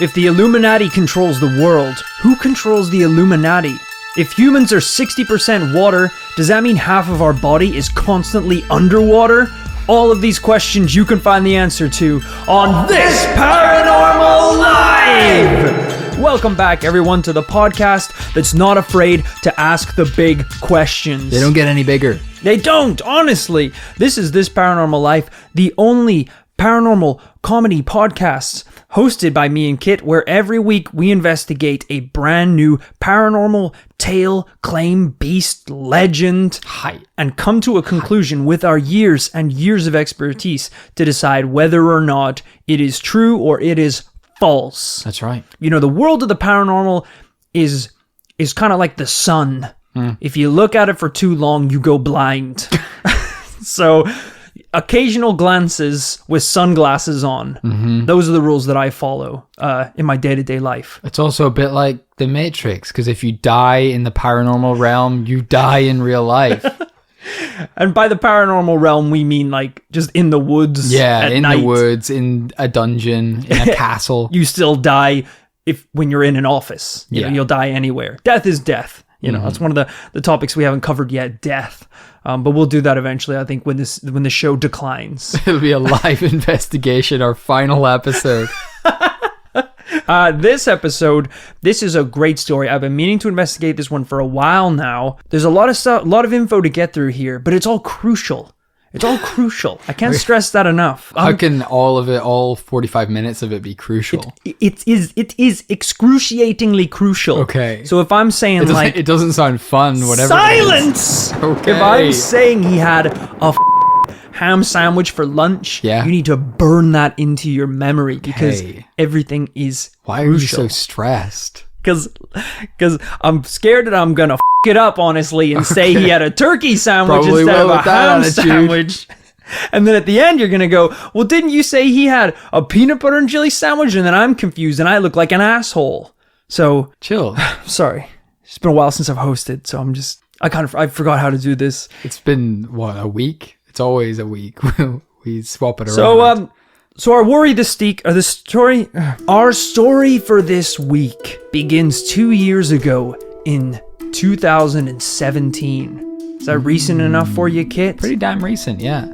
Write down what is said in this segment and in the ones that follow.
If the Illuminati controls the world, who controls the Illuminati? If humans are 60% water, does that mean half of our body is constantly underwater? All of these questions you can find the answer to on this Paranormal Live! Welcome back, everyone, to the podcast that's not afraid to ask the big questions. They don't get any bigger. They don't, honestly. This is This Paranormal Life, the only paranormal comedy podcast hosted by me and Kit, where every week we investigate a brand new paranormal tale, claim, beast, legend, and come to a conclusion with our years and years of expertise to decide whether or not it is true or it is false. That's right. You know, the world of the paranormal is kind of like the sun. If you look at it for too long, you go blind. So occasional glances with sunglasses on. Those are the rules that I follow in my day-to-day life. It's also a bit like The Matrix, because if you die in the paranormal realm, you die in real life. And by the paranormal realm, we mean like just in the woods. Yeah, at in night. the woods, in a dungeon, in a castle. You still die when you're in an office. You know, you'll die anywhere. Death is death. You know, that's one of the topics we haven't covered yet, death. But we'll do that eventually, I think, when the show declines. It'll be a live investigation, our final episode. This episode, this is a great story. I've been meaning to investigate this one for a while now. There's a lot of stuff, a lot of info to get through here, but it's all crucial. It's all crucial. I can't stress that enough. How can all 45 minutes of it be crucial? It is excruciatingly crucial. Okay. So if I'm saying it doesn't sound fun, whatever. Silence! Okay. If I'm saying he had a ham sandwich for lunch, you need to burn that into your memory because everything is Why are you so stressed? Because I'm scared that I'm gonna it up, honestly, and say he had a turkey sandwich Probably instead of a ham attitude. sandwich. And then at the end, you're gonna go, well, didn't you say he had a peanut butter and jelly sandwich? And then I'm confused and I look like an asshole. So chill. Sorry. It's been a while since I've hosted, so I forgot how to do this. It's been, a week? It's always a week. We swap it around. So our story for this week begins 2 years ago in 2017. Is that recent enough for you, Kit? Pretty damn recent, yeah.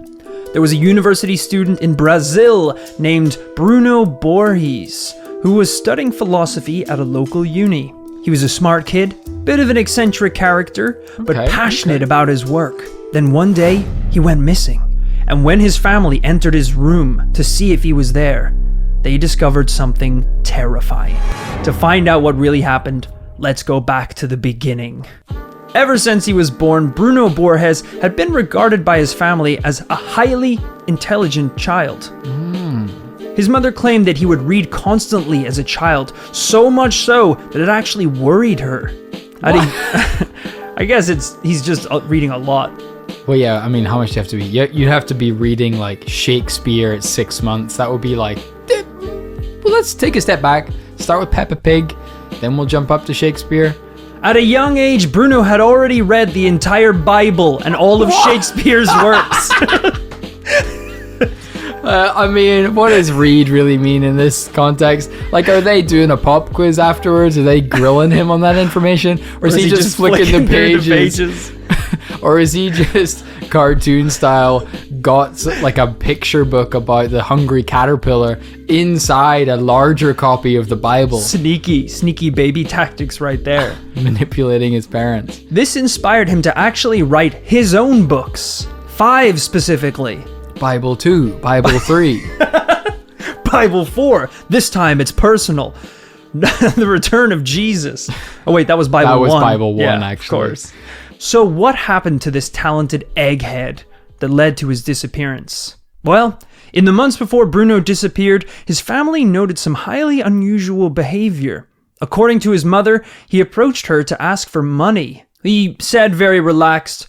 There was a university student in Brazil named Bruno Borges who was studying philosophy at a local uni. He was a smart kid, bit of an eccentric character, but passionate about his work. Then one day, he went missing. And when his family entered his room to see if he was there, they discovered something terrifying. To find out what really happened, let's go back to the beginning. Ever since he was born, Bruno Borges had been regarded by his family as a highly intelligent child. His mother claimed that he would read constantly as a child, so much so that it actually worried her. I guess he's just reading a lot. Well, yeah, I mean, how much do you have to be? You have to be reading, like, Shakespeare at 6 months. That would be like, well, let's take a step back. Start with Peppa Pig, then we'll jump up to Shakespeare. At a young age, Bruno had already read the entire Bible and all of Shakespeare's works. I mean, what does read really mean in this context? Like, are they doing a pop quiz afterwards? Are they grilling him on that information? Or is he just flicking the pages? Or is he just cartoon style got like a picture book about the hungry caterpillar inside a larger copy of the Bible? Sneaky baby tactics right there. Manipulating his parents. This inspired him to actually write his own books. 5 specifically. Bible 2, Bible 3. Bible 4. This time it's personal. The Return of Jesus. Oh wait, that was Bible 1. That was Bible 1, actually. Of course. So what happened to this talented egghead that led to his disappearance? Well, in the months before Bruno disappeared, his family noted some highly unusual behavior. According to his mother, he approached her to ask for money. He said very relaxed,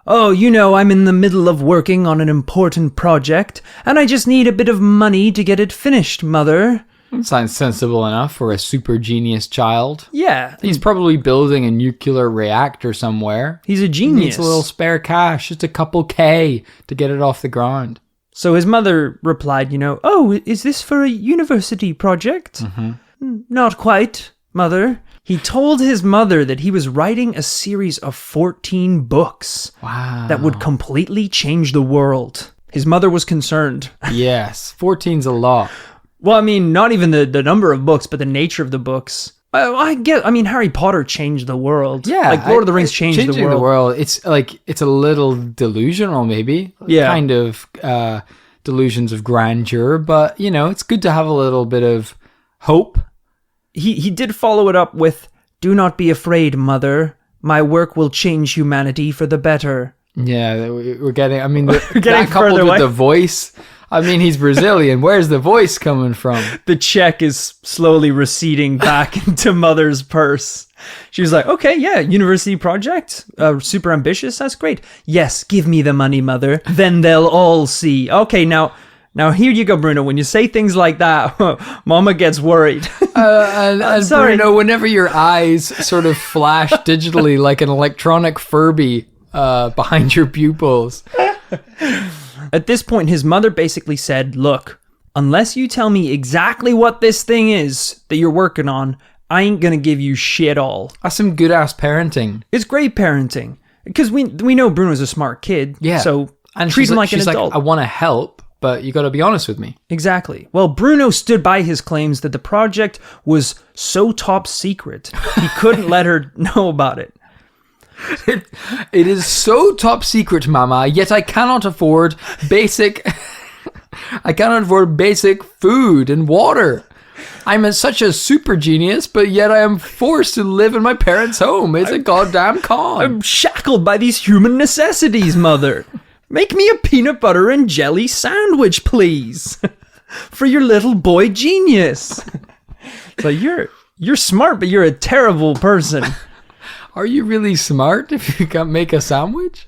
"Oh, you know, I'm in the middle of working on an important project, and I just need a bit of money to get it finished, mother." Sounds sensible enough for a super genius child. Yeah. He's probably building a nuclear reactor somewhere. He's a genius. He needs a little spare cash, just a couple K to get it off the ground. So his mother replied, "Oh, is this for a university project?" Not quite, Mother. He told his mother that he was writing a series of 14 books. Wow. That would completely change the world. His mother was concerned. Yes, 14's a lot. Well, I mean, not even the number of books, but the nature of the books. I mean, Harry Potter changed the world. Yeah. Like Lord of the Rings changed the Changing world. the world. It's like, it's a little delusional, maybe. Yeah. Kind of delusions of grandeur, but, you know, it's good to have a little bit of hope. He did follow it up with, "Do not be afraid, Mother. My work will change humanity for the better." Yeah, we're getting, I mean, getting that coupled further with away. the voice. I mean, he's Brazilian. Where's the voice coming from? The check is slowly receding back into Mother's purse. She was like, "Okay, yeah, university project, super ambitious. That's great. Yes, give me the money, Mother. Then they'll all see." Okay, now here you go, Bruno. When you say things like that, Mama gets worried. And sorry. Bruno, whenever your eyes sort of flash digitally like an electronic Furby behind your pupils. At this point, his mother basically said, "Look, unless you tell me exactly what this thing is that you're working on, I ain't gonna give you shit all." That's some good ass parenting. It's great parenting. Because we know Bruno's a smart kid. Yeah. So And treat she's him like an she's adult. I want to help, but you got to be honest with me. Exactly. Well, Bruno stood by his claims that the project was so top secret, he couldn't let her know about it. It is so top secret, Mama, yet I cannot afford basic food and water. I'm such a super genius, but yet I am forced to live in my parents' home. It's a goddamn con. I'm shackled by these human necessities, Mother. Make me a peanut butter and jelly sandwich, please. For your little boy genius. So you're smart, but you're a terrible person. Are you really smart if you can't make a sandwich?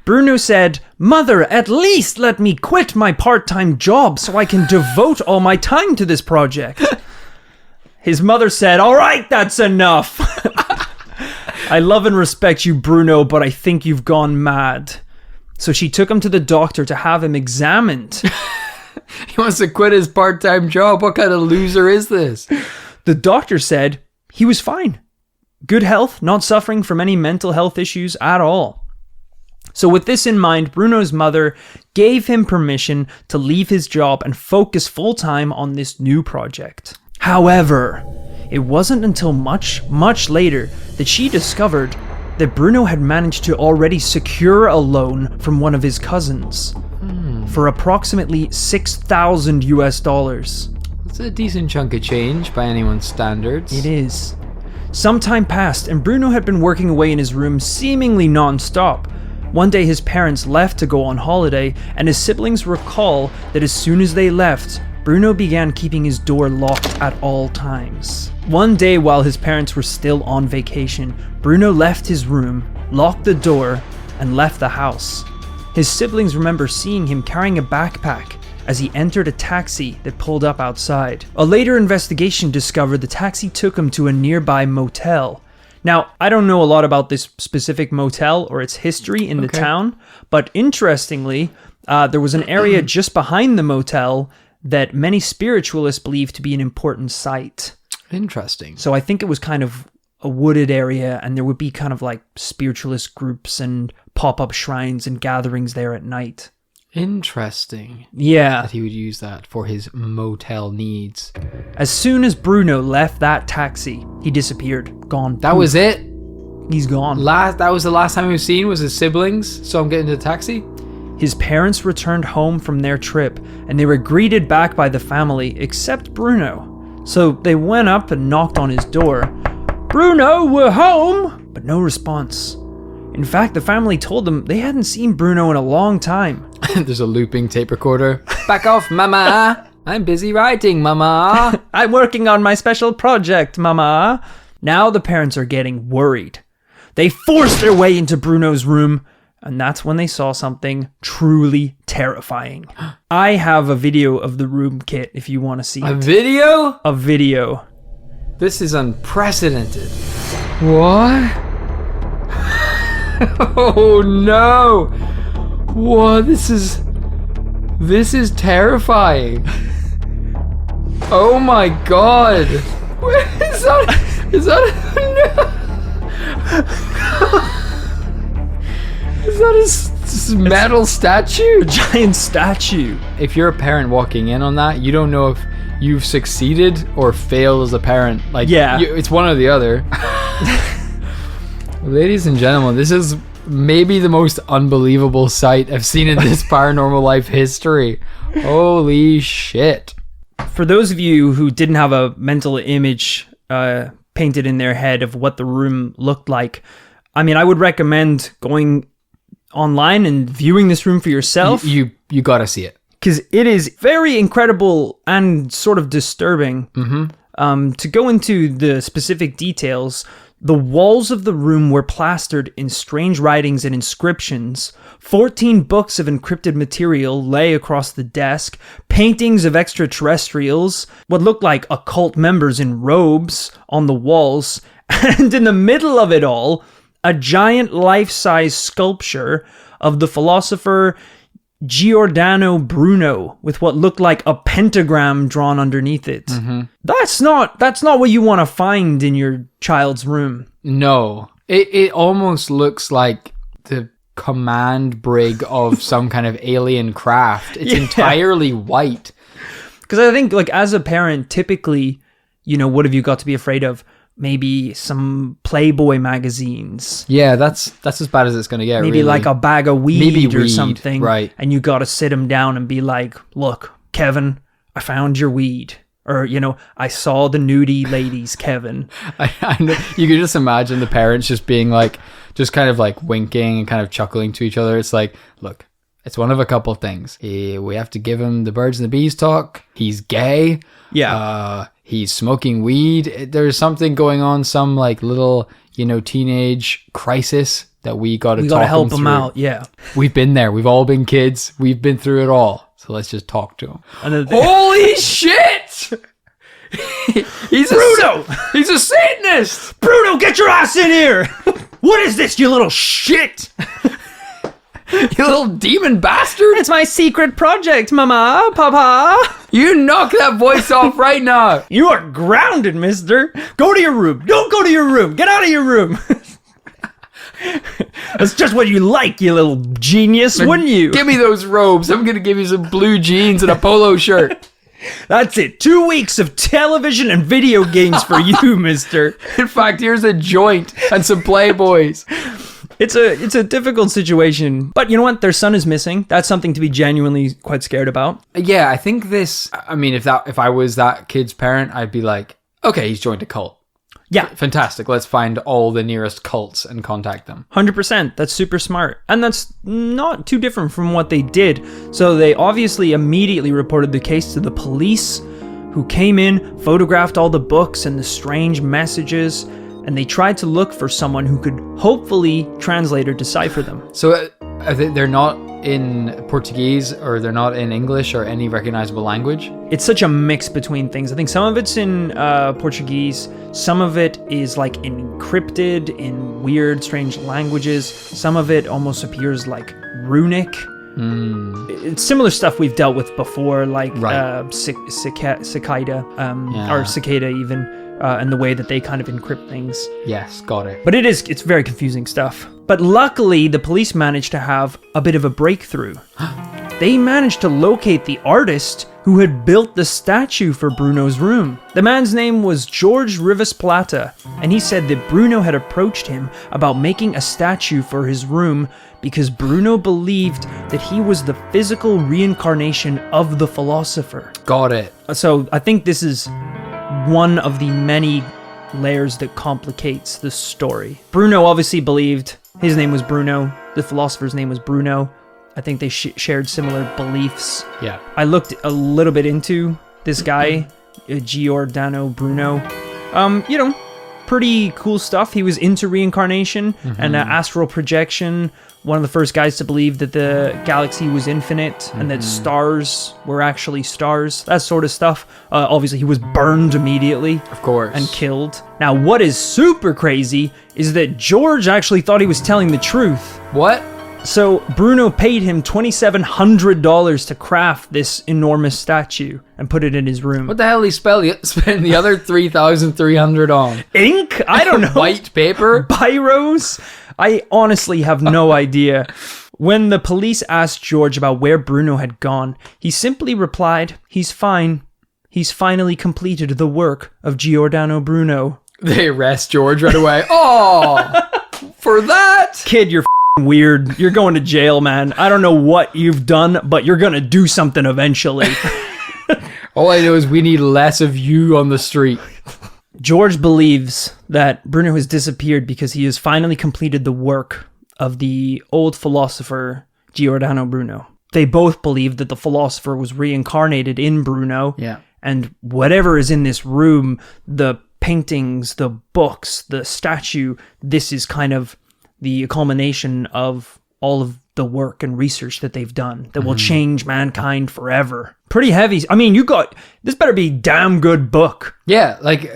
Bruno said, "Mother, at least let me quit my part-time job so I can devote all my time to this project." His mother said, "All right, that's enough. I love and respect you, Bruno, but I think you've gone mad." So she took him to the doctor to have him examined. He wants to quit his part-time job. What kind of loser is this? The doctor said he was fine. Good health, not suffering from any mental health issues at all. So with this in mind, Bruno's mother gave him permission to leave his job and focus full-time on this new project. However, it wasn't until much, much later that she discovered that Bruno had managed to already secure a loan from one of his cousins for approximately $6,000 US. It's a decent chunk of change by anyone's standards. It is. Some time passed, and Bruno had been working away in his room seemingly non-stop. One day his parents left to go on holiday, and his siblings recall that as soon as they left, Bruno began keeping his door locked at all times. One day while his parents were still on vacation, Bruno left his room, locked the door, and left the house. His siblings remember seeing him carrying a backpack as he entered a taxi that pulled up outside. A later investigation discovered the taxi took him to a nearby motel. Now, I don't know a lot about this specific motel or its history in the town, but interestingly, there was an area just behind the motel that many spiritualists believe to be an important site. Interesting. So I think it was kind of a wooded area, and there would be kind of like spiritualist groups and pop-up shrines and gatherings there at night. Interesting. Yeah. That he would use that for his motel needs. As soon as Bruno left that taxi, he disappeared. Gone. That was it? He's gone. That was the last time he was seen, was his siblings. So I'm getting to the taxi. His parents returned home from their trip, and they were greeted back by the family, except Bruno. So they went up and knocked on his door. "Bruno, we're home!" But no response. In fact, the family told them they hadn't seen Bruno in a long time. There's a looping tape recorder. Back off, Mama! I'm busy writing, Mama! I'm working on my special project, Mama. Now the parents are getting worried. They forced their way into Bruno's room, and that's when they saw something truly terrifying. I have a video of the room, Kit, if you want to see A it. video? A video. This is unprecedented. What? Oh no! What? This is terrifying. Oh my god! Is that a metal statue? A giant statue. If you're a parent walking in on that, you don't know if you've succeeded or failed as a parent. Like, yeah, it's one or the other. Ladies and gentlemen, this is maybe the most unbelievable sight I've seen in this Paranormal Life history. Holy shit. For those of you who didn't have a mental image painted in their head of what the room looked like, I mean, I would recommend going online and viewing this room for yourself. You gotta see it. Because it is very incredible and sort of disturbing. To go into the specific details, the walls of the room were plastered in strange writings and inscriptions. 14 books of encrypted material lay across the desk, paintings of extraterrestrials, what looked like occult members in robes on the walls, and in the middle of it all, a giant life-size sculpture of the philosopher Giordano Bruno with what looked like a pentagram drawn underneath it. That's not what you want to find in your child's room. No. It almost looks like the command brig of some kind of alien craft. It's entirely white. Because I think, like, as a parent, typically, you know, what have you got to be afraid of? Maybe some Playboy magazines. Yeah, that's as bad as it's going to get. Maybe really. like a bag of weed or something. Right. And you got to sit him down and be like, look, Kevin, I found your weed. Or, you know, I saw the nudie ladies, Kevin. I know. You could just imagine the parents just being like, just kind of like winking and kind of chuckling to each other. It's like, look, it's one of a couple of things. We have to give him the birds and the bees talk. He's gay. Yeah. He's smoking weed. There's something going on, some like little, you know, teenage crisis that we got to help him out. Yeah. We've been there. We've all been kids. We've been through it all. So let's just talk to him. And holy shit! He's Bruno! He's a Satanist! Bruno, get your ass in here! What is this, you little shit? You little demon bastard! It's my secret project, Mama, Papa. You knock that voice off right now. You are grounded, mister. Go to your room. Don't go to your room. Get out of your room. That's just what you like, you little genius, wouldn't you? Give me those robes. I'm going to give you some blue jeans and a polo shirt. That's it. 2 weeks of television and video games for you, mister. In fact, here's a joint and some Playboys. It's a difficult situation, but you know what? Their son is missing. That's something to be genuinely quite scared about. Yeah, I think this. I mean, if I was that kid's parent, I'd be like, okay, he's joined a cult. Yeah, fantastic. Let's find all the nearest cults and contact them. 100%. That's super smart, and that's not too different from what they did. So they obviously immediately reported the case to the police, who came in, photographed all the books and the strange messages. And they tried to look for someone who could hopefully translate or decipher them. So they're not in Portuguese, or they're not in English or any recognizable language? It's such a mix between things. I think some of it's in Portuguese. Some of it is like encrypted in weird, strange languages. Some of it almost appears like runic. It's similar stuff we've dealt with before, like cicada, or cicada even. And the way that they kind of encrypt things. Yes, got it. But it's very confusing stuff. But luckily, the police managed to have a bit of a breakthrough. They managed to locate the artist who had built the statue for Bruno's room. The man's name was George Rivas Plata, and he said that Bruno had approached him about making a statue for his room because Bruno believed that he was the physical reincarnation of the philosopher. Got it. So I think this is one of the many layers that complicates the story. Bruno obviously believed his name was Bruno. The philosopher's name was Bruno. I think they shared similar beliefs. Yeah. I looked a little bit into this guy, Giordano Bruno. You know, pretty cool stuff. He was into reincarnation and astral projection. One of the first guys to believe that the galaxy was infinite and that stars were actually stars. That sort of stuff. Obviously, he was burned immediately. Of course. And killed. Now, what is super crazy is that George actually thought he was telling the truth. What? So Bruno paid him $2,700 to craft this enormous statue and put it in his room. What the hell did he spend the other $3,300 on? Ink? I don't know. White paper? Biros? I honestly have no idea. When the police asked George about where Bruno had gone, he simply replied, "He's fine. He's finally completed the work of Giordano Bruno." They arrest George right away. Oh, for that? Kid, you're weird. You're going to jail, man. I don't know what you've done, but you're going to do something eventually. All I know is we need less of you on the street. George believes that Bruno has disappeared because he has finally completed the work of the old philosopher Giordano Bruno. They both believe that the philosopher was reincarnated in Bruno. Yeah. And whatever is in this room, the paintings, the books, the statue, this is kind of the culmination of all of the work and research that they've done that will change mankind forever. Pretty heavy. I mean, this better be a damn good book. Yeah, like,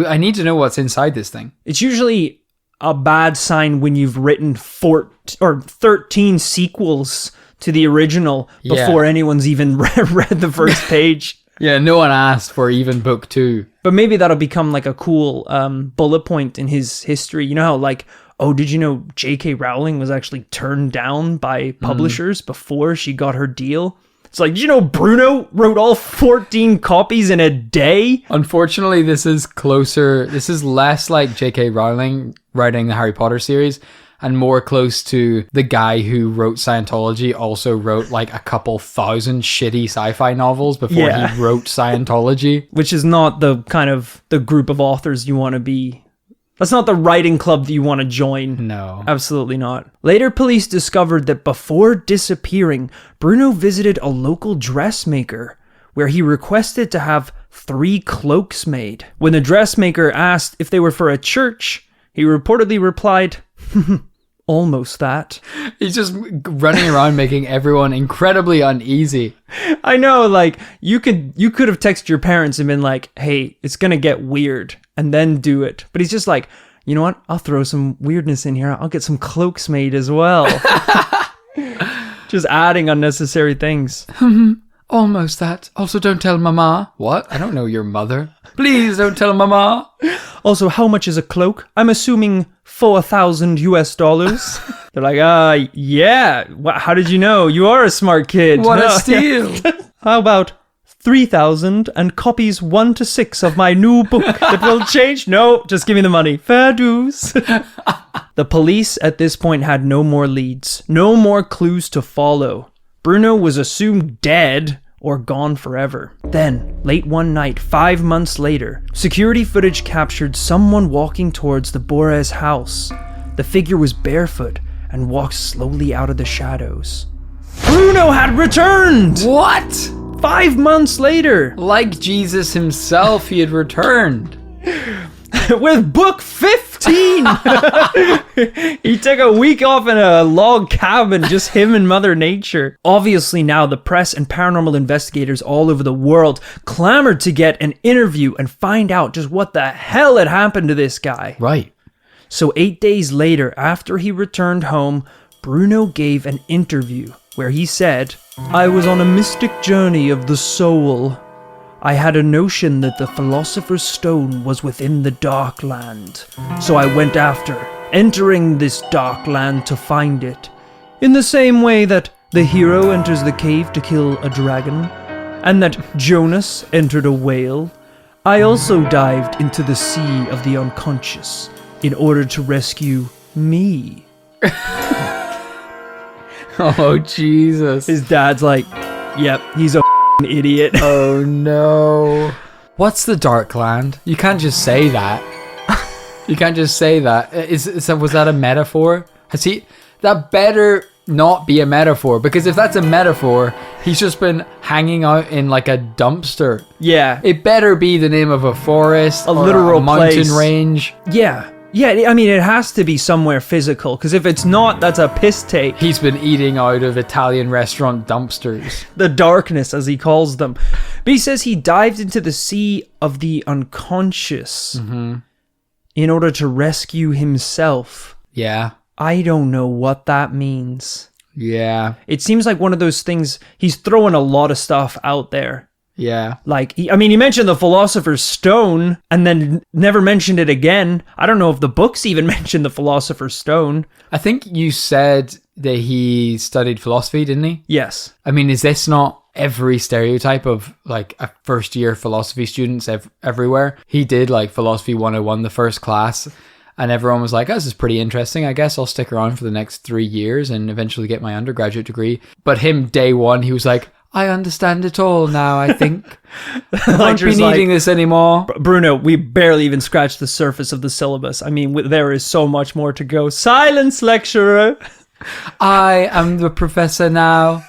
I need to know what's inside this thing. It's usually a bad sign when you've written 13 sequels to the original before anyone's even read the first page. Yeah, no one asked for even book 2. But maybe that'll become like a cool bullet point in his history. You know how like, oh, did you know J.K. Rowling was actually turned down by publishers before she got her deal? It's like, did you know Bruno wrote all 14 copies in a day? Unfortunately, this is closer. This is less like J.K. Rowling writing the Harry Potter series and more close to the guy who wrote Scientology also wrote like a couple thousand shitty sci-fi novels before he wrote Scientology. Which is not the kind of the group of authors you want to be. That's not the writing club that you want to join. No. Absolutely not. Later, police discovered that before disappearing, Bruno visited a local dressmaker where he requested to have 3 cloaks made. When the dressmaker asked if they were for a church, he reportedly replied, "Almost that." He's just running around making everyone incredibly uneasy. I know, like, you could have texted your parents and been like, "Hey, it's gonna get weird," and then do it. But he's just like, you know what? I'll throw some weirdness in here. I'll get some cloaks made as well. Just adding unnecessary things. Almost that. Also, don't tell Mama. What? I don't know your mother. Please don't tell Mama. Also, how much is a cloak? I'm assuming $4,000. They're like, yeah. How did you know? You are a smart kid. What a steal. How about 3,000 and copies 1 to 6 of my new book that will change? No, just give me the money. Fair dues. The police at this point had no more leads, no more clues to follow. Bruno was assumed dead or gone forever. Then, late one night, 5 months later, security footage captured someone walking towards the Borres house. The figure was barefoot and walked slowly out of the shadows. Bruno had returned! What? 5 months later! Like Jesus himself, he had returned. With book 15! He took a week off in a log cabin, just him and Mother Nature. Obviously now the press and paranormal investigators all over the world clamored to get an interview and find out just what the hell had happened to this guy. Right. So 8 days later, after he returned home, Bruno gave an interview where he said, "I was on a mystic journey of the soul. I had a notion that the Philosopher's Stone was within the Dark Land, so I went after, entering this Dark Land to find it. In the same way that the hero enters the cave to kill a dragon, and that Jonas entered a whale, I also dived into the sea of the unconscious in order to rescue me." Oh, Jesus. His dad's like, yep, he's a idiot. Oh, no. What's the Dark Land? You can't just say that. You can't just say that. Was that a metaphor? That better not be a metaphor, because if that's a metaphor, he's just been hanging out in like a dumpster. Yeah. It better be the name of a forest, a literal mountain place. range. Yeah. Yeah, I mean, it has to be somewhere physical, because if it's not, that's a piss take. He's been eating out of Italian restaurant dumpsters. The darkness, as he calls them. But he says he dived into the sea of the unconscious in order to rescue himself. Yeah. I don't know what that means. Yeah. It seems like one of those things, he's throwing a lot of stuff out there. Yeah. Like, he mentioned the Philosopher's Stone and then never mentioned it again. I don't know if the books even mentioned the Philosopher's Stone. I think you said that he studied philosophy, didn't he? Yes. I mean, is this not every stereotype of like a first year philosophy students everywhere? He did like Philosophy 101, the first class, and everyone was like, oh, this is pretty interesting. I guess I'll stick around for the next 3 years and eventually get my undergraduate degree. But him, day one, he was like, I understand it all now, I think. I won't be needing this anymore. Bruno, we barely even scratched the surface of the syllabus. I mean, there is so much more to go. Silence, lecturer. I am the professor now.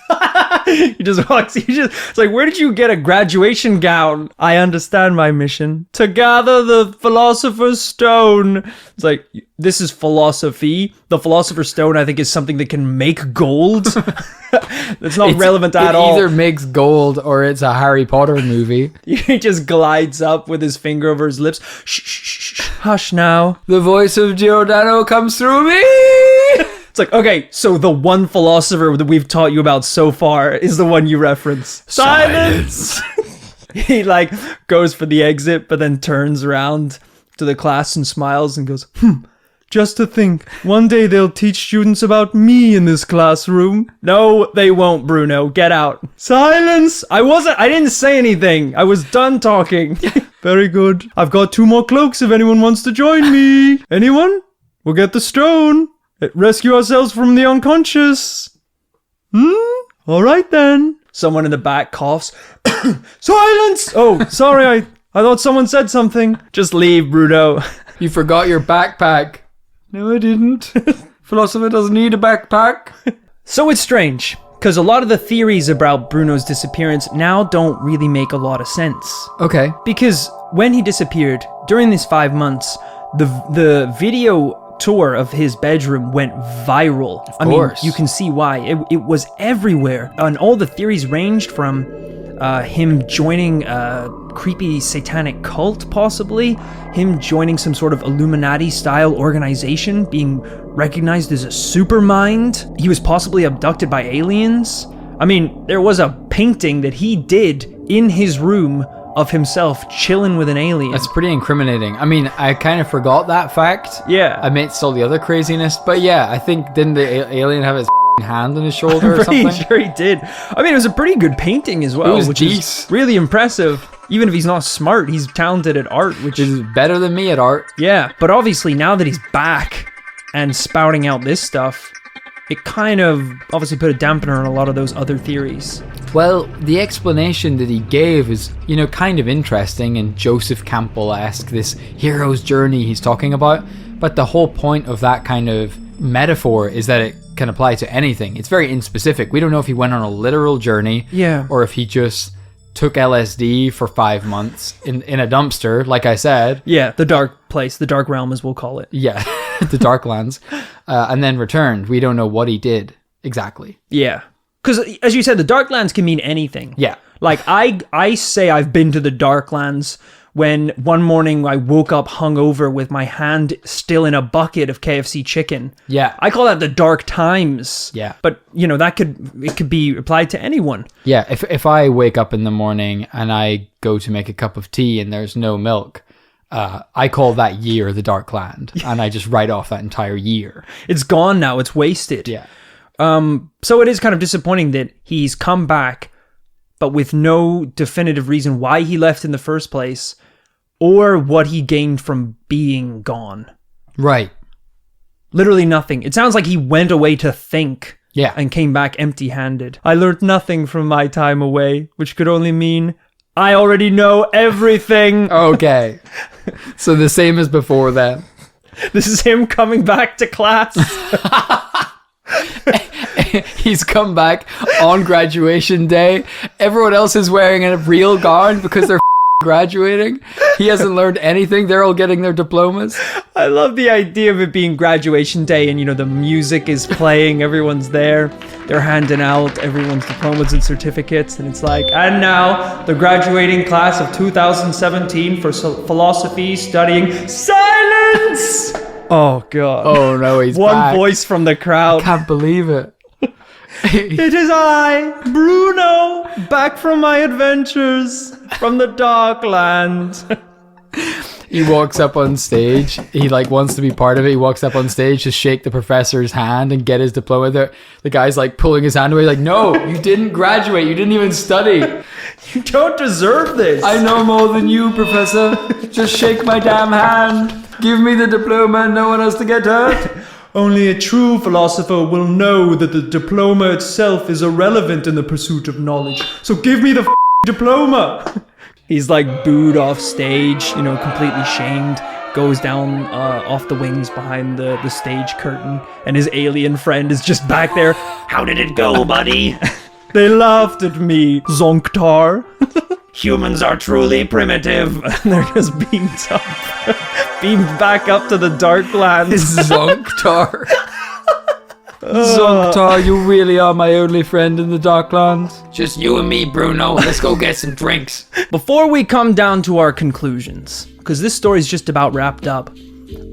He just walks. It's like, where did you get a graduation gown? I understand my mission. To gather the Philosopher's Stone. It's like, this is philosophy. The Philosopher's Stone, I think, is something that can make gold. It's not relevant at all. It either makes gold or it's a Harry Potter movie. He just glides up with his finger over his lips. Shh, shh, shh, shh. Hush now. The voice of Giordano comes through me. It's like, okay, so the one philosopher that we've taught you about so far is the one you reference. Silence! He like goes for the exit, but then turns around to the class and smiles and goes, just to think, one day they'll teach students about me in this classroom. No, they won't, Bruno. Get out. Silence! I didn't say anything. I was done talking. Very good. I've got 2 more cloaks if anyone wants to join me. Anyone? We'll get the stone. Rescue ourselves from the unconscious. All right then. Someone in the back coughs. Silence! Oh, sorry, I thought someone said something. Just leave, Bruno. You forgot your backpack. No, I didn't. Philosopher doesn't need a backpack. So it's strange, because a lot of the theories about Bruno's disappearance now don't really make a lot of sense. Okay. Because when he disappeared, during these 5 months, the video tour of his bedroom went viral. Of course. I mean, you can see why. It was everywhere. And all the theories ranged from him joining a creepy satanic cult, possibly, him joining some sort of Illuminati-style organization, being recognized as a supermind. He was possibly abducted by aliens. I mean, there was a painting that he did in his room of himself chilling with an alien. That's pretty incriminating. I mean, I kind of forgot that fact. Yeah. Amidst all the other craziness. But yeah, I think, didn't the alien have his hand on his shoulder or something? I'm pretty sure he did. I mean, it was a pretty good painting as well, which is really impressive. Even if he's not smart, he's talented at art, which is better than me at art. Yeah, but obviously now that he's back and spouting out this stuff, it kind of obviously put a dampener on a lot of those other theories. Well, the explanation that he gave is, kind of interesting and Joseph Campbell-esque, this hero's journey he's talking about. But the whole point of that kind of metaphor is that it can apply to anything. It's very inspecific. We don't know if he went on a literal journey, or if he just took LSD for 5 months in a dumpster, like I said. Yeah, the dark place, the dark realm as we'll call it. Yeah, the dark lands. And then returned. We don't know what he did exactly. Yeah. Because, as you said, the Darklands can mean anything. Yeah. Like, I say I've been to the Darklands when one morning I woke up hungover with my hand still in a bucket of KFC chicken. Yeah. I call that the dark times. Yeah. But, it could be applied to anyone. Yeah, if I wake up in the morning and I go to make a cup of tea and there's no milk, I call that year the Darkland, and I just write off that entire year. It's gone now. It's wasted. Yeah. So it is kind of disappointing that he's come back, but with no definitive reason why he left in the first place, or what he gained from being gone. Right. Literally nothing. It sounds like he went away to think. Yeah. And came back empty-handed. I learned nothing from my time away, which could only mean I already know everything. Okay. So the same as before then. This is him coming back to class. He's come back on graduation day. Everyone else is wearing a real gown because they're graduating. He hasn't learned anything. They're all getting their diplomas. I love the idea of it being graduation day and, the music is playing. Everyone's there. They're handing out everyone's diplomas and certificates. And it's like, and now the graduating class of 2017 for philosophy studying silence. Oh, God. Oh, no, he's One back. voice from the crowd. I can't believe it. It is I, Bruno, back from my adventures from the dark land. He walks up on stage. He like wants to be part of it. He walks up on stage to shake the professor's hand and get his diploma. The guy's like pulling his hand away. Like, no, you didn't graduate. You didn't even study. You don't deserve this. I know more than you, Professor. Just shake my damn hand. Give me the diploma and no one has to get hurt. Only a true philosopher will know that the diploma itself is irrelevant in the pursuit of knowledge. So give me the diploma. He's like booed off stage, completely shamed, goes down off the wings behind the stage curtain, and his alien friend is just back there. How did it go, buddy? They laughed at me, Zonktar. Humans are truly primitive. And they're just beamed back up to the dark lands. Zonktar. Zonktar, you really are my only friend in the Darklands. Just you and me, Bruno. Let's go get some drinks. Before we come down to our conclusions, because this story's just about wrapped up,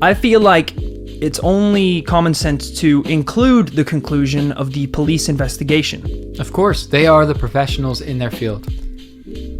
I feel like it's only common sense to include the conclusion of the police investigation. Of course, they are the professionals in their field.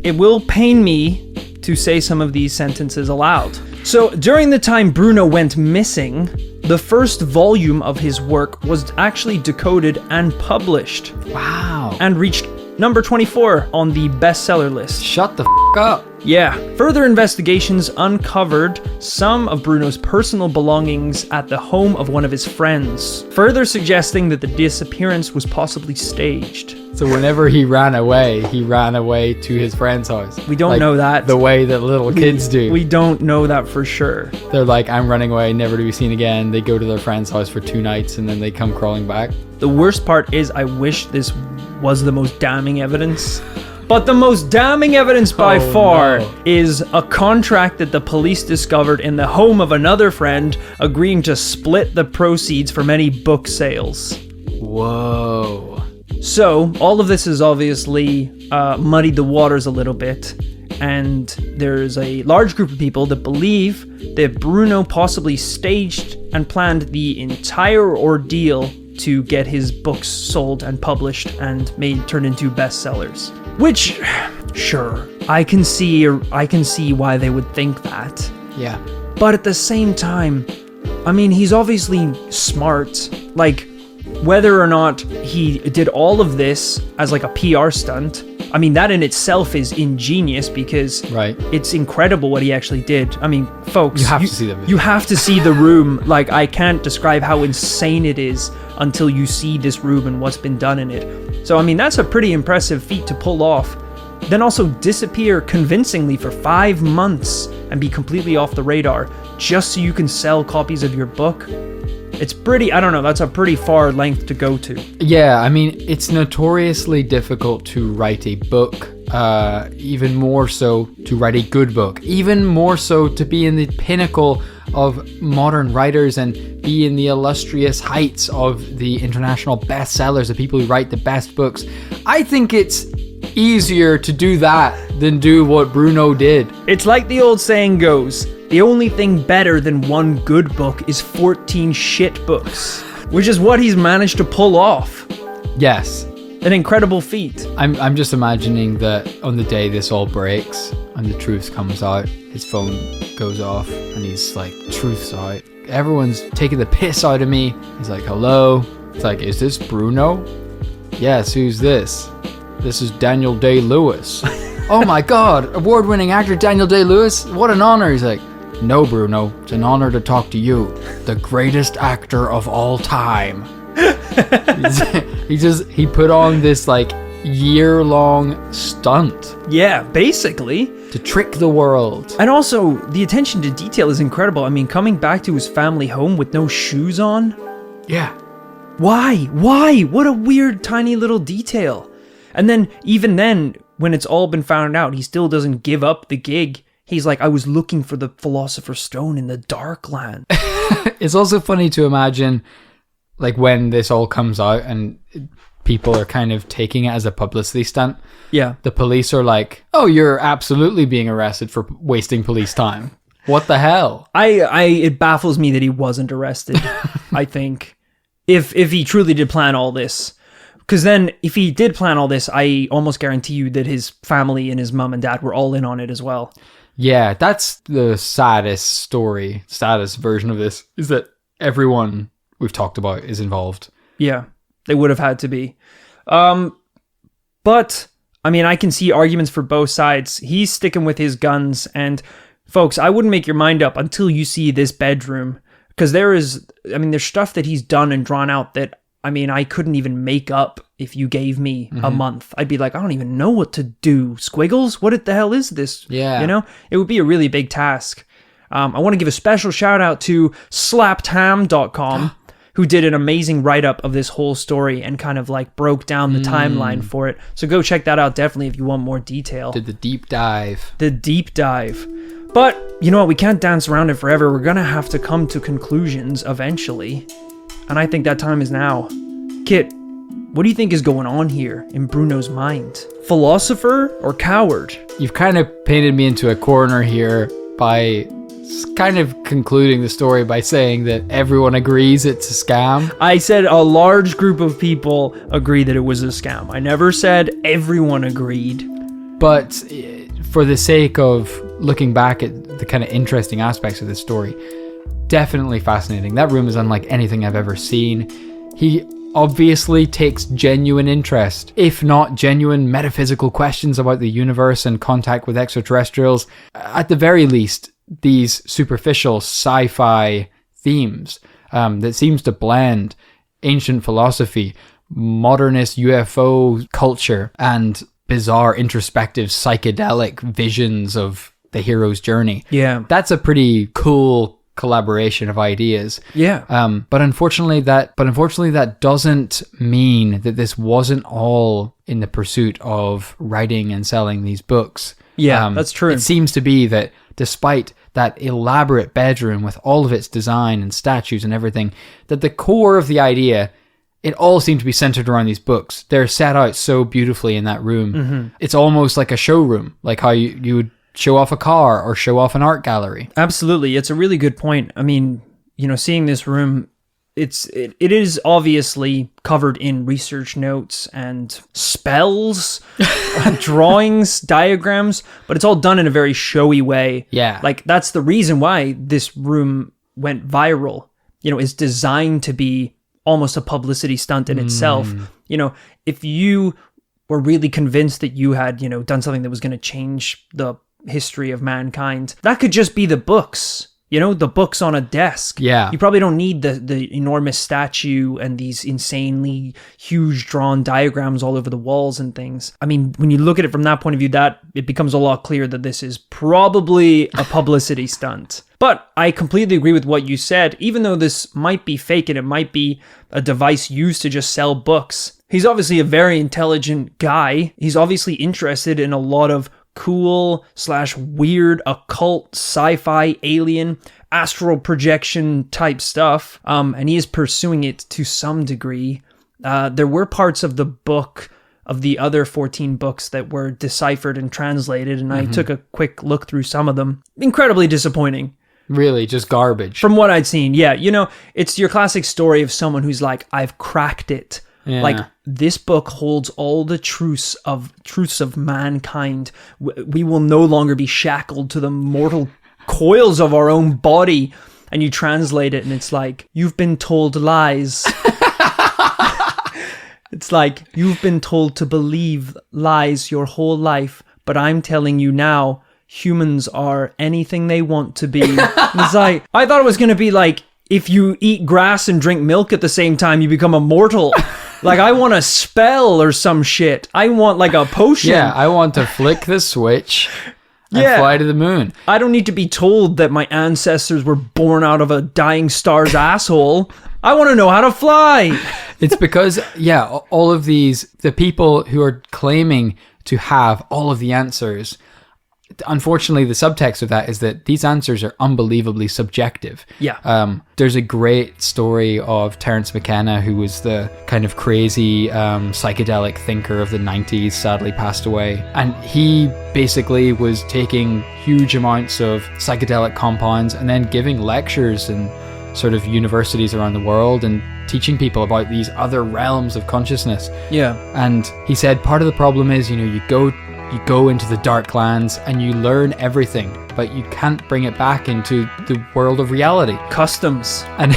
It will pain me to say some of these sentences aloud. So, during the time Bruno went missing, the first volume of his work was actually decoded and published. Wow. And reached number 24 on the bestseller list. Shut the up. Yeah. Further investigations uncovered some of Bruno's personal belongings at the home of one of his friends, further suggesting that the disappearance was possibly staged. So whenever he ran away to his friend's house. We don't know that. The way that little kids do. We don't know that for sure. They're like, I'm running away, never to be seen again. They go to their friend's house for 2 nights and then they come crawling back. The worst part is I wish this was the most damning evidence. But the most damning evidence by far is a contract that the police discovered in the home of another friend, agreeing to split the proceeds from any book sales. Whoa. So, all of this has obviously muddied the waters a little bit, and there's a large group of people that believe that Bruno possibly staged and planned the entire ordeal to get his books sold and published and turned into bestsellers. Which, sure, I can see why they would think that. Yeah. But at the same time, I mean, he's obviously smart. Like, whether or not he did all of this as like a PR stunt, I mean, that in itself is ingenious because it's incredible what he actually did. I mean, folks, you have to see the video. You have to see the room. Like, I can't describe how insane it is until you see this room and what's been done in it. So, I mean, that's a pretty impressive feat to pull off. Then also disappear convincingly for 5 months and be completely off the radar just so you can sell copies of your book. It's pretty, I don't know, that's a pretty far length to go to. Yeah, I mean, it's notoriously difficult to write a book, even more so to write a good book, even more so to be in the pinnacle of modern writers and be in the illustrious heights of the international bestsellers, the people who write the best books. I think it's easier to do that than do what Bruno did. It's like the old saying goes, the only thing better than one good book is 14 shit books, which is what he's managed to pull off. Yes. An incredible feat. I'm just imagining that on the day this all breaks and the truth comes out, his phone goes off and he's like, truth's out. Everyone's taking the piss out of me. He's like, hello? It's like, is this Bruno? Yes, who's this? This is Daniel Day-Lewis. Oh my God, award-winning actor Daniel Day-Lewis? What an honor. He's like, no, Bruno, it's an honor to talk to you, the greatest actor of all time. He put on this like year-long stunt. Yeah, basically. To trick the world. And also, the attention to detail is incredible. I mean, coming back to his family home with no shoes on. Yeah. Why? What a weird tiny little detail. And then, even then, when it's all been found out, he still doesn't give up the gig. He's like, I was looking for the Philosopher's Stone in the dark land. It's also funny to imagine, like, when this all comes out and people are kind of taking it as a publicity stunt. Yeah. The police are like, oh, you're absolutely being arrested for wasting police time. What the hell? It baffles me that he wasn't arrested, I think. If he truly did plan all this. Because then if he did plan all this, I almost guarantee you that his family and his mom and dad were all in on it as well. Yeah, that's the saddest version of this, is that everyone we've talked about is involved. Yeah, they would have had to be. But, I mean, I can see arguments for both sides. He's sticking with his guns, and folks, I wouldn't make your mind up until you see this bedroom, because there's stuff that he's done and drawn out that, I mean, I couldn't even make up if you gave me a month. I'd be like, I don't even know what to do. Squiggles? What the hell is this? Yeah. You know, it would be a really big task. I want to give a special shout out to slappedham.com, who did an amazing write-up of this whole story and kind of like broke down the timeline for it. So go check that out definitely if you want more detail. Did the deep dive. But, you know what, we can't dance around it forever. We're gonna have to come to conclusions eventually. And I think that time is now. Kit, what do you think is going on here in Bruno's mind? Philosopher or coward? You've kind of painted me into a corner here by kind of concluding the story by saying that everyone agrees it's a scam. I said a large group of people agree that it was a scam. I never said everyone agreed. But for the sake of looking back at the kind of interesting aspects of this story, definitely fascinating. That room is unlike anything I've ever seen. He obviously takes genuine interest, if not genuine metaphysical questions about the universe and contact with extraterrestrials. At the very least, these superficial sci-fi themes that seems to blend ancient philosophy, modernist UFO culture, and bizarre introspective psychedelic visions of the hero's journey. Yeah. That's a pretty cool collaboration of ideas. Yeah. But unfortunately that doesn't mean that this wasn't all in the pursuit of writing and selling these books. Yeah, that's true. It seems to be that despite that elaborate bedroom with all of its design and statues and everything, that the core of the idea, it all seemed to be centered around these books. They're set out so beautifully in that room. Mm-hmm. It's almost like a showroom, like how you would show off a car or show off an art gallery. Absolutely. It's a really good point. I mean, you know, seeing this room, it is obviously covered in research notes and spells, drawings, diagrams, but it's all done in a very showy way. Yeah. Like, that's the reason why this room went viral. You know, it's designed to be almost a publicity stunt in itself. You know, if you were really convinced that you had, you know, done something that was going to change the history of mankind, that could just be the books. You know, the books on a desk. Yeah. You probably don't need the enormous statue and these insanely huge drawn diagrams all over the walls and things. I mean, when you look at it from that point of view, that it becomes a lot clearer that this is probably a publicity stunt. But I completely agree with what you said. Even though this might be fake and it might be a device used to just sell books, he's obviously a very intelligent guy. He's obviously interested in a lot of cool / weird occult sci-fi alien astral projection type stuff, and he is pursuing it to some degree. There were parts of the book of the other 14 books that were deciphered and translated, and I took a quick look through some of them. Incredibly disappointing. Really, just garbage. From what I'd seen, yeah. You know, it's your classic story of someone who's like, I've cracked it. Yeah. Like, this book holds all the truths of mankind. We will no longer be shackled to the mortal coils of our own body. And you translate it and it's like, you've been told lies. It's like, you've been told to believe lies your whole life, but I'm telling you now, humans are anything they want to be. And it's like, I thought it was going to be like, if you eat grass and drink milk at the same time, you become immortal. Like, I want a spell or some shit. I want like a potion. Yeah, I want to flick the switch and fly to the moon. I don't need to be told that my ancestors were born out of a dying star's asshole. I want to know how to fly. It's because, all of the people who are claiming to have all of the answers, unfortunately, the subtext of that is that these answers are unbelievably subjective. Yeah. There's a great story of Terence McKenna, who was the kind of crazy psychedelic thinker of the 90s, sadly passed away. And he basically was taking huge amounts of psychedelic compounds and then giving lectures and sort of universities around the world and teaching people about these other realms of consciousness. Yeah. And he said part of the problem is, you go into the dark lands and you learn everything, but you can't bring it back into the world of reality. Customs. And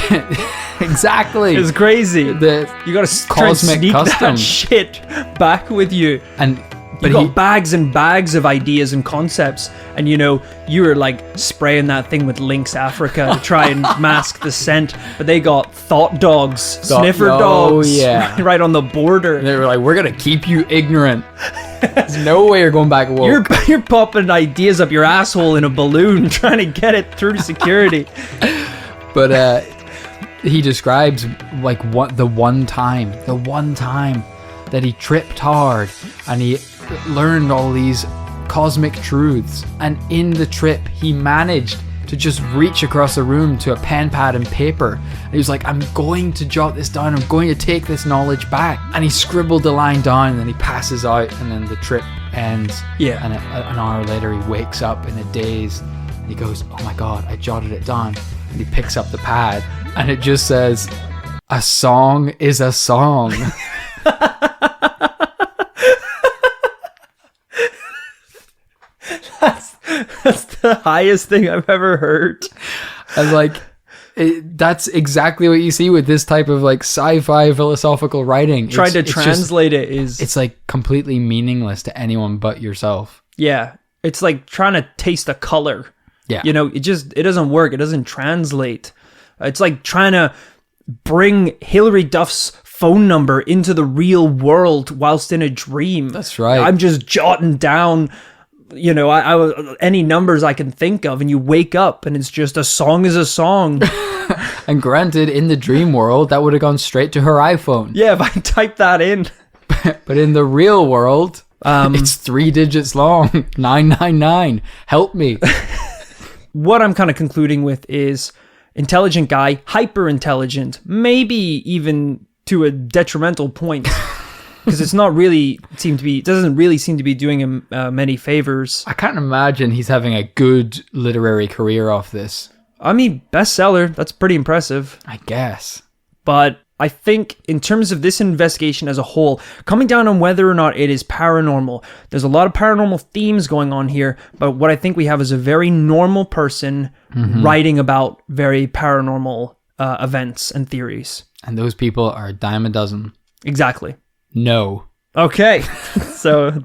exactly. It's crazy. You got to cosmic sneak that shit back with you. But you got bags and bags of ideas and concepts, and you were like spraying that thing with Lynx Africa to try and mask the scent, but they got thought dogs, sniffer dogs, right on the border. And they were like, we're gonna keep you ignorant. There's no way you're going back woke. You're popping ideas up your asshole in a balloon trying to get it through security. But he describes like the one time that he tripped hard and he learned all these cosmic truths, and in the trip he managed to just reach across the room to a pen, pad and paper, and he was like, I'm going to jot this down, I'm going to take this knowledge back, and he scribbled the line down, and then he passes out, and then the trip ends. And an hour later he wakes up in a daze and he goes, oh my god, I jotted it down. And he picks up the pad and it just says, a song is a song. That's the highest thing I've ever heard. And like, that's exactly what you see with this type of like sci-fi philosophical writing. Trying to translate it is... It's like completely meaningless to anyone but yourself. Yeah. It's like trying to taste a color. Yeah. It doesn't work. It doesn't translate. It's like trying to bring Hilary Duff's phone number into the real world whilst in a dream. That's right. I'm just jotting down... any numbers I can think of, and you wake up and it's just a song is a song. And granted, in the dream world, that would have gone straight to her iPhone. Yeah, if I type that in. But in the real world, it's 3 digits long. 999. Help me. What I'm kind of concluding with is intelligent guy, hyper intelligent, maybe even to a detrimental point. Because it doesn't really seem to be doing him many favors. I can't imagine he's having a good literary career off this. I mean, bestseller, that's pretty impressive. I guess. But I think in terms of this investigation as a whole, coming down on whether or not it is paranormal, there's a lot of paranormal themes going on here, but what I think we have is a very normal person writing about very paranormal events and theories. And those people are a dime a dozen. Exactly. No. Okay, so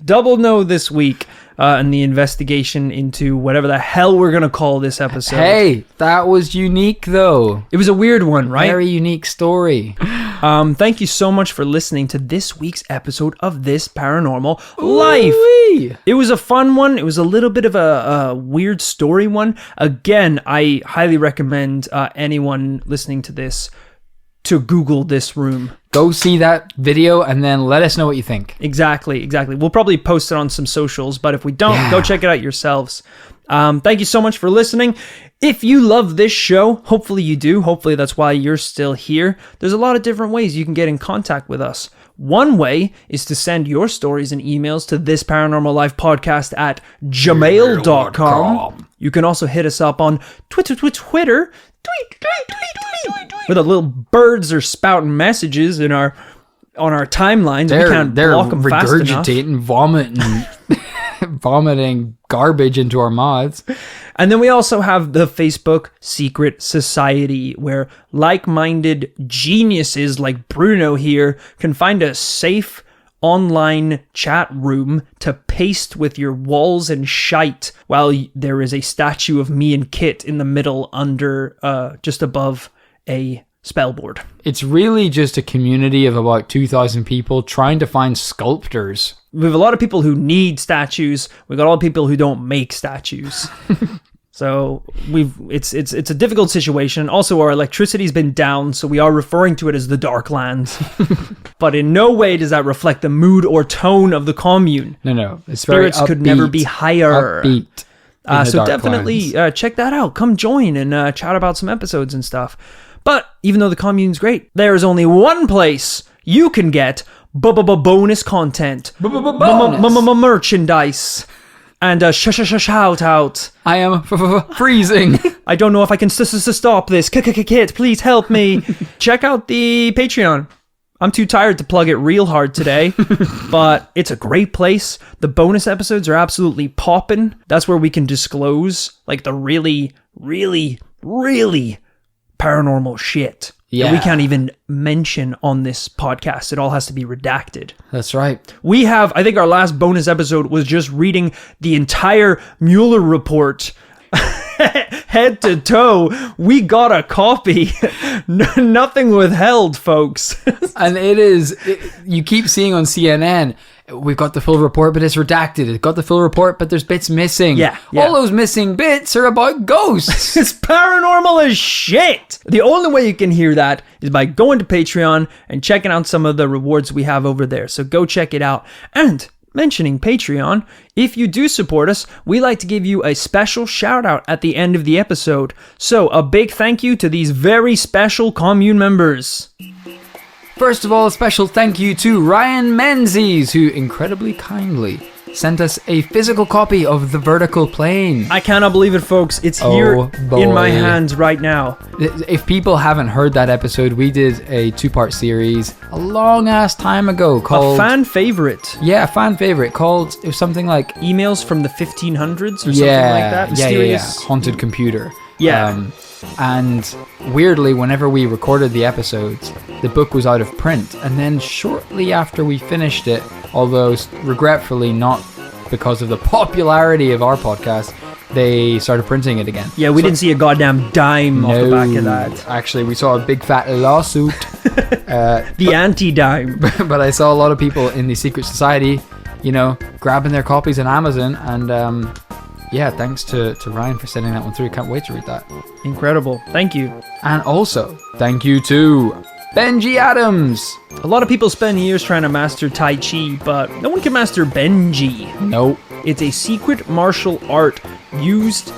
double no this week in the investigation into whatever the hell we're going to call this episode. Hey, that was unique though. It was a weird one, right? Very unique story. Thank you so much for listening to this week's episode of This Paranormal Life. Ooh-wee. It was a fun one. It was a little bit of a weird story one. Again, I highly recommend anyone listening to this to Google this room. Go see that video and then let us know what you think. Exactly. We'll probably post it on some socials, but if we don't, go check it out yourselves. Thank you so much for listening. If you love this show, hopefully you do. Hopefully that's why you're still here. There's a lot of different ways you can get in contact with us. One way is to send your stories and emails to thisparanormallifepodcast@gmail.com. You can also hit us up on Twitter. Where the little birds are spouting messages on our timelines. We can't block them fast enough. They're regurgitating, vomiting garbage into our mouths. And then we also have the Facebook Secret Society, where like-minded geniuses like Bruno here can find a safe online chat room to paste with your walls and shite while there is a statue of me and Kit in the middle under just above a spellboard. It's really just a community of about 2,000 people trying to find sculptors. We have a lot of people who need statues. We got a lot of people who don't make statues. So it's a difficult situation. Also, our electricity's been down, so we are referring to it as the Dark Lands. But in no way does that reflect the mood or tone of the commune. No. It's Spirits very upbeat, could never be higher. Upbeat. So definitely check that out. Come join and chat about some episodes and stuff. But even though the commune's great, there is only one place you can get bonus content. Merchandise. And shout out. I am freezing. I don't know if I can stop this. Kit, please help me. Check out the Patreon. I'm too tired to plug it real hard today, but it's a great place. The bonus episodes are absolutely popping. That's where we can disclose like the really, really, really paranormal shit that we can't even mention on this podcast. It all has to be redacted. That's right. We have, I think our last bonus episode was just reading the entire Mueller report head to toe. We got a copy. Nothing withheld, folks. And you keep seeing on CNN, we've got the full report, but it's redacted. It's got the full report, but there's bits missing. Yeah. All those missing bits are about ghosts. It's paranormal as shit. The only way you can hear that is by going to Patreon and checking out some of the rewards we have over there. So go check it out. And mentioning Patreon, if you do support us, we like to give you a special shout out at the end of the episode. So a big thank you to these very special commune members. First of all, a special thank you to Ryan Menzies, who incredibly kindly sent us a physical copy of The Vertical Plane. I cannot believe it, folks. It's here in my hands right now. If people haven't heard that episode, we did a 2-part series a long-ass time ago called... A fan favorite. Yeah, a fan favorite called... It was something like... Emails from the 1500s or something like that. Mysterious. Yeah. Haunted Computer. Yeah. And weirdly, whenever we recorded the episodes, the book was out of print. And then shortly after we finished it, although regretfully not because of the popularity of our podcast, they started printing it again. Yeah, we didn't see a goddamn dime off the back of that. Actually, we saw a big fat lawsuit. The anti-dime. But I saw a lot of people in the secret society, grabbing their copies on Amazon. And yeah, thanks to Ryan for sending that one through. Can't wait to read that. Incredible. Thank you. And also, thank you to Benji Adams. A lot of people spend years trying to master Tai Chi, but no one can master Benji. Nope. It's a secret martial art used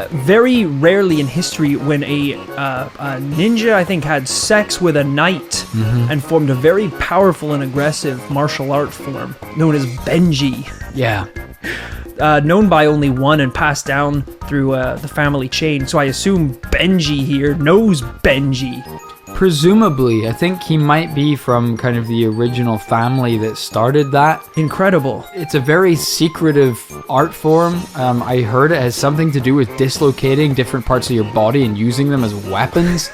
very rarely in history when a ninja, I think, had sex with a knight and formed a very powerful and aggressive martial art form known as Benji. Yeah. Known by only one and passed down through the family chain. So I assume Benji here knows Benji. Presumably, I think he might be from kind of the original family that started that. Incredible. It's a very secretive art form. I heard it has something to do with dislocating different parts of your body and using them as weapons.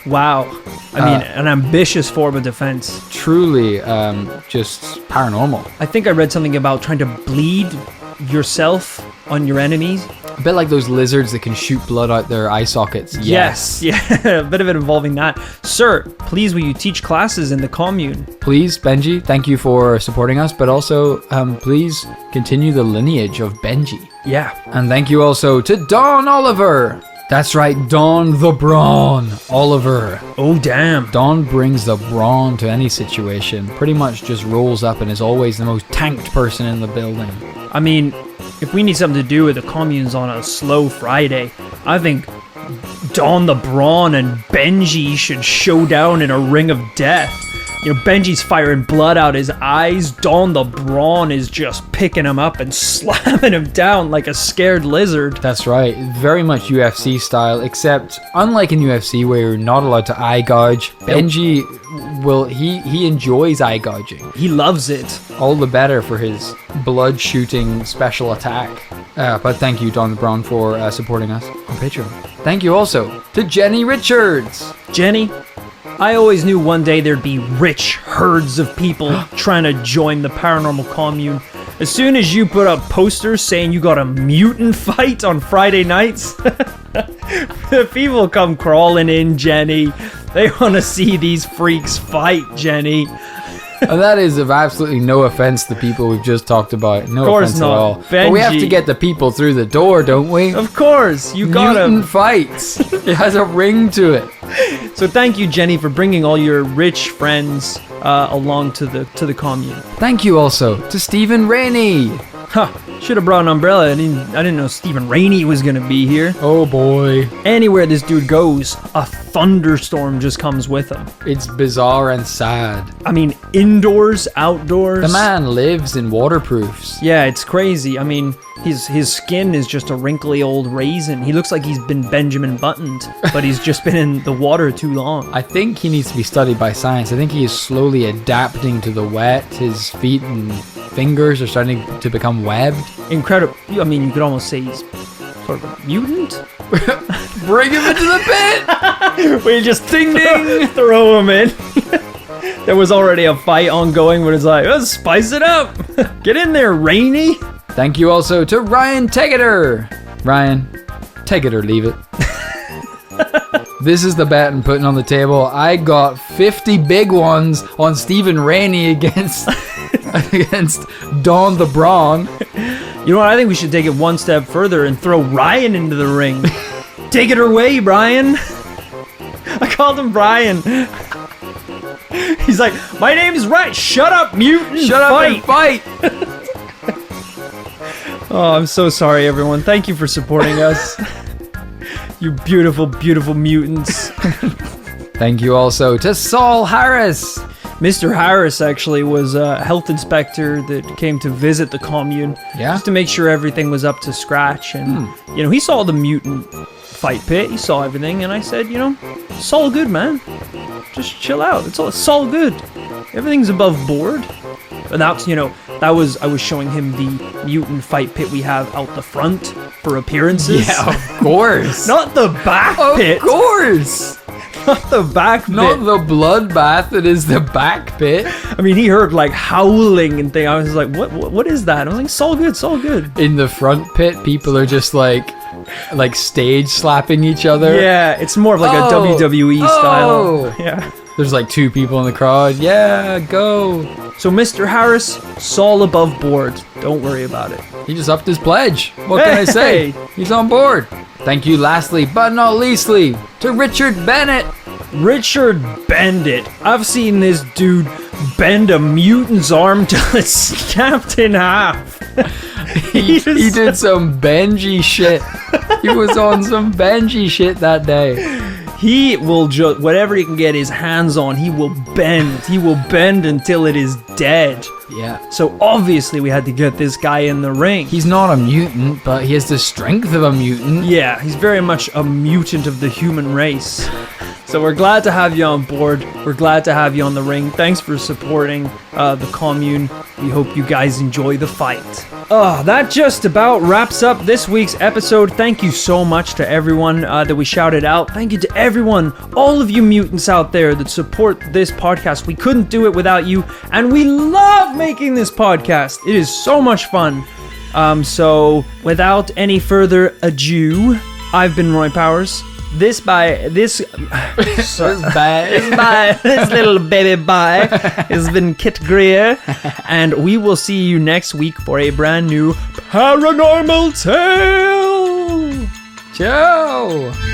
Wow. I mean, an ambitious form of defense. Truly, just paranormal. I think I read something about trying to bleed yourself on your enemies. A bit like those lizards that can shoot blood out their eye sockets. Yes. Yeah, a bit of it involving that. Sir, please will you teach classes in the commune? Please, Benji, thank you for supporting us, but also please continue the lineage of Benji. Yeah. And thank you also to Don Oliver. That's right, Don the Brawn Oliver. Oh, damn. Don brings the brawn to any situation. Pretty much just rolls up and is always the most tanked person in the building. I mean, if we need something to do with the communes on a slow Friday, I think Don the Brawn and Benji should show down in a ring of death. Benji's firing blood out his eyes. Don the Brawn is just picking him up and slamming him down like a scared lizard. That's right. Very much UFC style, except unlike in UFC where you're not allowed to eye gouge, Benji he enjoys eye gouging. He loves it. All the better for his blood shooting special attack. But thank you, Don the Brawn, for supporting us on Patreon. Thank you also to Jenny Richards. Jenny, I always knew one day there'd be rich herds of people trying to join the paranormal commune. As soon as you put up posters saying you got a mutant fight on Friday nights, the people come crawling in, Jenny. They want to see these freaks fight, Jenny. And that is of absolutely no offense to the people we've just talked about. No of course offense not. at all. Benji. But we have to get the people through the door, don't we? Of course, you gotta. Mutant fights. It has a ring to it. So thank you, Jenny, for bringing all your rich friends along to the commune. Thank you also to Stephen Rainey. Should have brought an umbrella. I didn't know Stephen Rainey was gonna be here. Oh boy. Anywhere this dude goes, a thunderstorm just comes with him. It's bizarre and sad. I mean, indoors, outdoors. The man lives in waterproofs. Yeah, it's crazy. I mean, his skin is just a wrinkly old raisin. He looks like he's been Benjamin Buttoned, but he's just been in the water too long. I think he needs to be studied by science. I think he is slowly adapting to the wet. His feet and fingers are starting to become webbed. Incredible. I mean, you could almost say he's sort of a mutant. Bring him into the pit! We just ding ding throw him in. There was already a fight ongoing, but it's like, let's spice it up. Get in there, Rainy. Thank you also to Ryan Tegeter. Ryan, take it or leave it. This is the bet I'm putting on the table. I got 50 big ones on Stephen Rainey against Don the Brawn. You know what? I think we should take it one step further and throw Ryan into the ring. Take it away, Brian. I called him Brian. He's like, my name is Ryan. Shut up, mutant. Shut up and fight. Oh, I'm so sorry, everyone. Thank you for supporting us. You beautiful, beautiful mutants. Thank you also to Saul Harris. Mr. Harris actually was a health inspector that came to visit the commune. Yeah? Just to make sure everything was up to scratch. And, you know, he saw the mutant fight pit. He saw everything. And I said, you know, it's all good, man. Just chill out. It's all good. Everything's above board. And that's, you know, I was showing him the mutant fight pit we have out the front for appearances. Yeah, of course. Not the back pit. Of course. Not the back pit. Not the bloodbath that is the back pit. I mean, he heard like howling and thing. I was like, what is that? I was like, it's all good, it's all good. In the front pit, people are just like stage slapping each other. Yeah, it's more of like a WWE style. Yeah. There's like 2 people in the crowd. Yeah, go. So Mr. Harris, Saul above board. Don't worry about it. He just upped his pledge. What can I say? He's on board. Thank you lastly, but not leastly, to Richard Bennett. Richard Bendit. I've seen this dude bend a mutant's arm till it's snapped in half. He did some Benji shit. He was on some Benji shit that day. He will just, whatever he can get his hands on, he will bend. He will bend until it is dead. Yeah. So obviously we had to get this guy in the ring. He's not a mutant, but he has the strength of a mutant. Yeah, he's very much a mutant of the human race. So we're glad to have you on board. We're glad to have you on the ring. Thanks for supporting the commune. We hope you guys enjoy the fight. That just about wraps up this week's episode. Thank you so much to everyone that we shouted out. Thank you to everyone, all of you mutants out there that support this podcast. We couldn't do it without you, and we love making this podcast. It is so much fun. So without any further ado, I've been Roy Powers. This little baby bye has been Kit Greer, and we will see you next week for a brand new Paranormal Tale. Ciao.